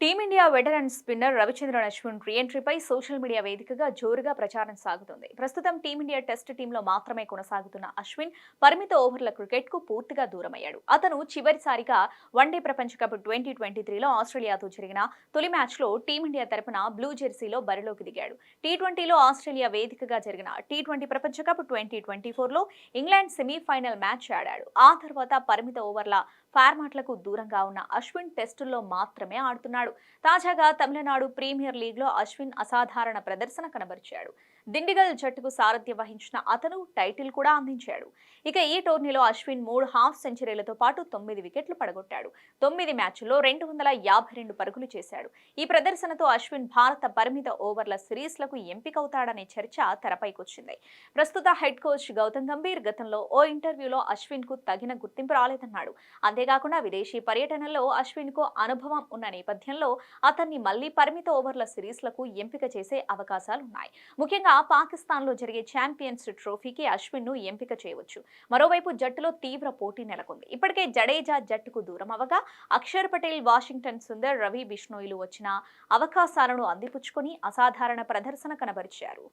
Team India veteran spinner Ravichandran Ashwin రీ-ఎంట్రీపై social media వేదికగా జోరుగా ప్రచారం సాగుతుంది. ప్రస్తుతం టీమిండియా టెస్ట్ టీంలో మాత్రమే కొనసాగుతున్న అశ్విన్ పరిమిత ఓవర్ల క్రికెట్కు పూర్తిగా దూరమయ్యాడు. అతను చివరిసారిగా వన్డే ప్రపంచ కప్ 2023లో ఆస్ట్రేలియాతో జరిగిన తొలి మ్యాచ్లో టీమిండియా తరపున బ్లూ జెర్సీలో బరిలోకి దిగాడు. టీ20లో ఆస్ట్రేలియా వేదికగా జరిగిన టీ20 ప్రపంచ కప్ 2024లో ఇంగ్లాండ్ సెమీఫైనల్ మ్యాచ్ ఆడాడు. ఆ తర్వాత పరిమిత ఓవర్ల ఫార్మాట్లకు దూరంగా ఉన్న అశ్విన్ టెస్టుల్లో మాత్రమే ఆడుతున్నాడు. తాజాగా తమిళనాడు ప్రీమియర్ లీగ్లో అశ్విన్ అసాధారణ ప్రదర్శన కనబరిచాడు. దిండిగల్ జట్టుకు సారథ్యం వహించిన అతను టైటిల్ కూడా అందించాడు. ఇక ఈ టోర్నీలో అశ్విన్ 3 హాఫ్ సెంచరీలతో పాటు 9 వికెట్లు పడగొట్టాడు. 9 మ్యాచ్ల్లో 252 పరుగులు చేశాడు. ఈ ప్రదర్శనతో అశ్విన్ భారత పరిమిత ఓవర్ల సిరీస్లకు ఎంపికవుతాడనే చర్చ తెరపైకొచ్చింది. ప్రస్తుత హెడ్ కోచ్ గౌతమ్ గంభీర్ గతంలో ఓ ఇంటర్వ్యూలో అశ్విన్ కు తగిన గుర్తింపు రాలేదన్నాడు. అంతేకాకుండా విదేశీ పర్యటనలో అశ్విన్ కు అనుభవం ఉన్న నేపథ్యంలో అతన్ని మళ్లీ పరిమిత ఓవర్ల సిరీస్లకు ఎంపిక చేసే అవకాశాలున్నాయి. ముఖ్యంగా పాకిస్తాన్లో జరిగే ఛాంపియన్స్ ట్రోఫీకి అశ్విన్ ను ఎంపిక చేయవచ్చు. మరోవైపు జట్టులో తీవ్ర పోటీ నెలకొంది. ఇప్పటికే జడేజా జట్టుకు దూరం అవగా అక్షర్ పటేల్, వాషింగ్టన్ సుందర్, రవి బిష్ణోయిలు వచ్చిన అవకాశాలను అందిపుచ్చుకొని అసాధారణ ప్రదర్శన కనబరిచారు.